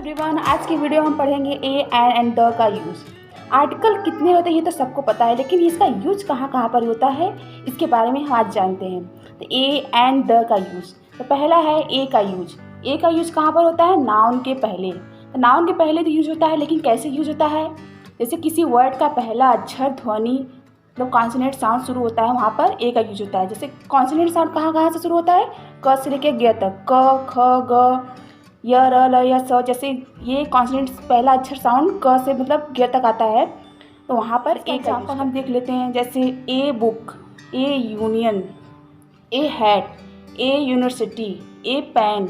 Everyone, आज की video हम पढ़ेंगे ए एंड द का यूज़। आर्टिकल कितने होते हैं ये तो सबको पता है, लेकिन इसका यूज कहाँ कहाँ पर होता है इसके बारे में हम आज जानते हैं। तो ए एंड द का यूज़, तो पहला है ए का यूज। ए का यूज कहाँ पर होता है? नाउन के पहले। तो नाउन के पहले तो यूज होता है, लेकिन कैसे यूज होता है? जैसे किसी वर्ड का पहला अक्षर ध्वनि मतलब कॉन्सोनेंट साउंड शुरू होता है, वहाँ पर ए का यूज होता है। जैसे कॉन्सोनेंट साउंड कहाँ कहाँ से शुरू होता है? क से लेके ग तक, क ख ग य र ल य स। जैसे ये कॉन्सोनेंट पहला अक्षर साउंड क से मतलब ग तक आता है, तो वहाँ पर ए का एग्जाम्पल हम देख लेते हैं। जैसे a book, a union, a hat, a university, a pen,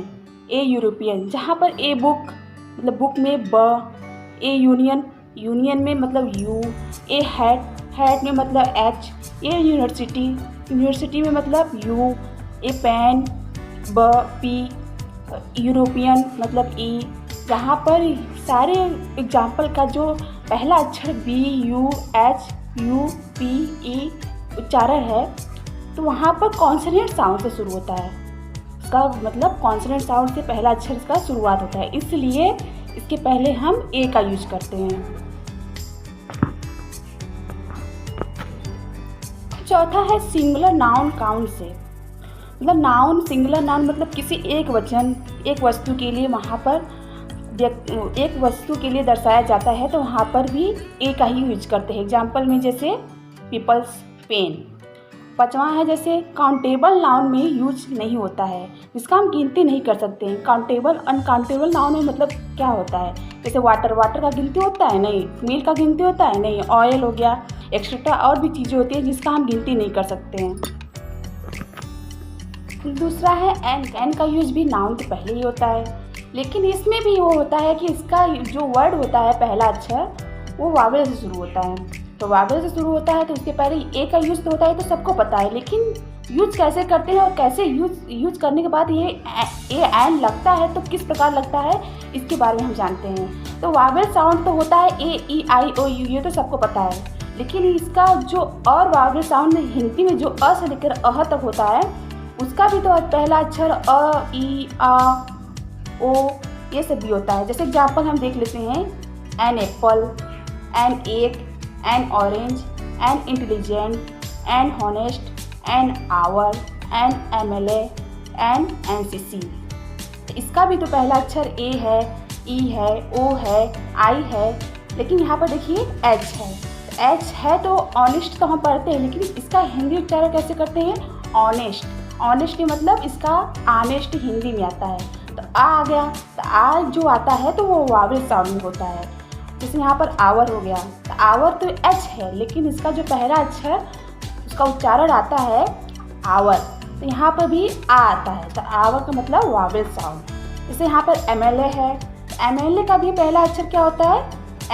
a European. जहाँ पर ए बुक मतलब बुक में ब, ए यूनियन, यूनियन में मतलब यू, ए हैट, हैट में मतलब एच, ए यूनिवर्सिटी, यूनिवर्सिटी में मतलब यू, ए पेन ब पी, यूरोपियन मतलब ई। जहाँ पर सारे एग्जाम्पल का जो पहला अक्षर B U H U P E उच्चारण है, तो वहाँ पर कॉन्सोनेंट साउंड से शुरू होता है। इसका मतलब कॉन्सोनेंट साउंड से पहला अक्षर इसका शुरुआत होता है, इसलिए इसके पहले हम ए का यूज करते हैं। चौथा है सिंगुलर नाउन काउंट से। मतलब नाउन, सिंगुलर नाउन मतलब किसी एक वचन, एक वस्तु के लिए वहाँ पर एक वस्तु के लिए दर्शाया जाता है, तो वहाँ पर भी ए का ही यूज करते हैं। एग्जाम्पल में जैसे पीपल्स पेन। पांचवा है जैसे काउंटेबल नाउन में यूज नहीं होता है, जिसका हम गिनती नहीं कर सकते हैं। काउंटेबल अनकाउंटेबल नाउन में मतलब क्या होता है? जैसे वाटर, वाटर का गिनती होता है? नहीं। मिल्क का गिनती होता है? नहीं। ऑयल हो गया, एक्सेट्रा और भी चीज़ें होती हैं जिसका हम गिनती नहीं कर सकते हैं। दूसरा है एन। एन का यूज भी नाउन के पहले ही होता है, लेकिन इसमें भी वो होता है कि इसका जो वर्ड होता है पहला अक्षर वो वावेल से शुरू होता है। तो वावेल से शुरू होता है तो उसके पहले ए का यूज तो होता है, तो सबको पता है। लेकिन यूज कैसे करते हैं और कैसे यूज करने के बाद ये ए एन लगता है, तो किस प्रकार लगता है इसके बारे में हम जानते हैं। तो वावेल साउंड तो होता है ए ई आई ओ यू, ये तो सबको पता है। लेकिन इसका जो और वावेल साउंड हिंदी में जो अ से लेकर अह तक होता है, उसका भी तो पहला अक्षर अ ई आ ओ ये सब भी होता है। जैसे एग्जाम्पल हम देख लेते हैं। An apple, an egg, an orange, an intelligent, an honest, an hour, an MLA, an NCC. इसका भी तो पहला अक्षर ए है, ई है, ओ है, आई है, लेकिन यहाँ पर देखिए एच है। एच है तो ऑनेस्ट तो हम पढ़ते हैं, लेकिन इसका हिंदी उच्चारण कैसे करते हैं? ऑनेस्ट। ऑनेस्ट मतलब इसका आनेस्ट हिंदी में आता है। तो आ गया, तो आ जो आता है तो वो वावेल साउंड में होता है। जैसे यहाँ पर आवर हो गया, तो आवर तो एच है, लेकिन इसका जो पहला अक्षर उसका उच्चारण आता है आवर, तो यहाँ पर भी आ आता है। तो आवर का मतलब वावेल साउंड। जैसे यहाँ पर एमएलए है, तो एमएलए का भी पहला अक्षर क्या होता है?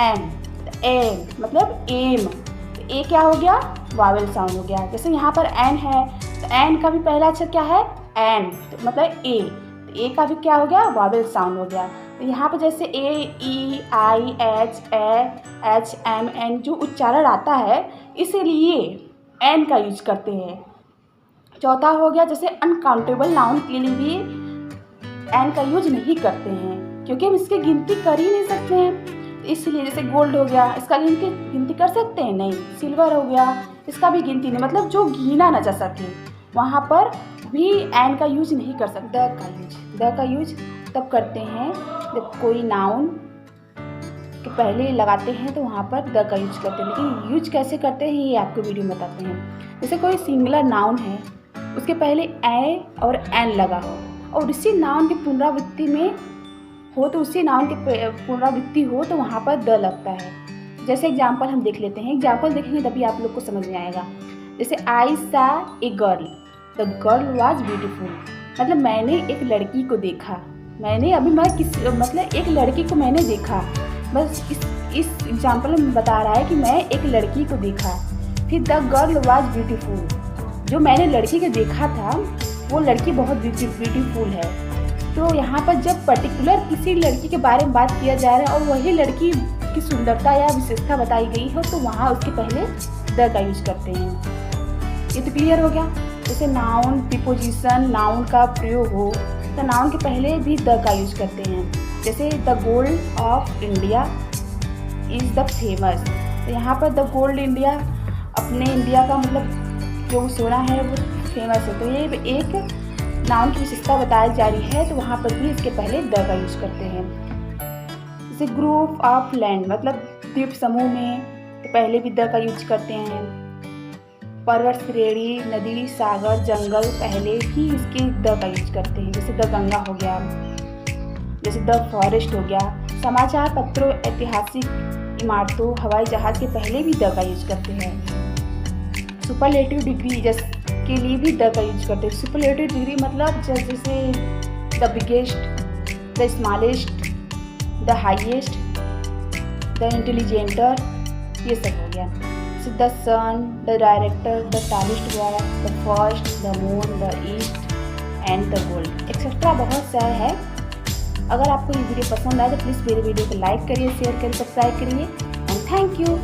एम। तो एम मतलब एम, तो ए क्या हो गया? वावेल साउंड हो गया। जैसे यहाँ पर एन है, तो एन का भी पहला अक्षर क्या है? एन, तो मतलब ए, तो ए का भी क्या हो गया? वावेल साउंड हो गया। तो यहाँ पर जैसे A E I H H M N जो उच्चारण आता है, इसीलिए एन का यूज करते हैं। चौथा हो गया जैसे अनकाउंटेबल नाउन के लिए भी एन का यूज नहीं करते हैं, क्योंकि हम इसकी गिनती कर ही नहीं सकते हैं। इसलिए जैसे गोल्ड हो गया, इसका गिनती कर सकते हैं? नहीं। सिल्वर हो गया, इसका भी गिनती नहीं, मतलब जो गिना ना जा सके वहाँ पर भी एन का यूज नहीं कर सकते। द का यूज तब करते हैं जब कोई नाउन के पहले लगाते हैं, तो वहाँ पर द का यूज करते हैं। लेकिन यूज कैसे करते हैं ये आपको वीडियो में बताते हैं। जैसे कोई सिंगुलर नाउन है, उसके पहले ए और एन लगा हो, और उसी नाउन की पुनरावृत्ति में हो, तो उसी नाउन की पुनरावृत्ति हो तो वहाँ पर द लगता है। जैसे एग्जाम्पल हम देख लेते हैं। एग्जाम्पल देखेंगे तभी आप लोग को समझ में आएगा। जैसे आई सा a girl, the girl was beautiful. मतलब मैंने एक लड़की को देखा, मतलब एक लड़की को मैंने देखा। बस इस एग्जाम्पल में बता रहा है कि मैं एक लड़की को देखा। फिर द गर्ल वाज ब्यूटीफुल, जो मैंने लड़की को देखा था वो लड़की बहुत ब्यूटीफुल है। तो यहाँ पर जब पर्टिकुलर किसी लड़की के बारे में बात किया जा रहा है और वही लड़की की सुंदरता या विशेषता बताई गई हो, तो वहाँ उसके पहले द का यूज करते हैं। ये तो क्लियर हो गया। जैसे नाउन प्रीपोजिशन, नाउन का प्रयोग हो, तो नाउन के पहले भी द का यूज करते हैं। जैसे the gold of India is the famous, तो यहाँ पर द गोल्ड इंडिया अपने इंडिया का मतलब जो सोना है वो फेमस है, तो ये एक नाउन की विशेषता बताई जा रही है, तो वहाँ पर भी इसके पहले द का यूज करते हैं। जैसे ग्रुप ऑफ लैंड मतलब द्वीप समूह में, तो पहले भी द का यूज करते हैं। पर्वत श्रेणी, नदी, सागर, जंगल, पहले भी इसके द का यूज करते हैं। जैसे द गंगा हो गया, जैसे द फॉरेस्ट हो गया। समाचार पत्रों, ऐतिहासिक इमारतों, हवाई जहाज के पहले भी द का यूज करते हैं। सुपरलेटिव डिग्री के लिए भी द का यूज करते हैं। सुपरलेटिव डिग्री मतलब जैसे the biggest, the smallest, the highest, the intelligenter, ये सब हो गया। The sun, the director, the tallest boy, the first, the moon, the east and the gold, etcetera बहुत सारा है। अगर आपको ये वीडियो पसंद आए तो प्लीज़ मेरे वीडियो को लाइक करिए, शेयर करिए, सब्सक्राइब करिए एंड थैंक यू।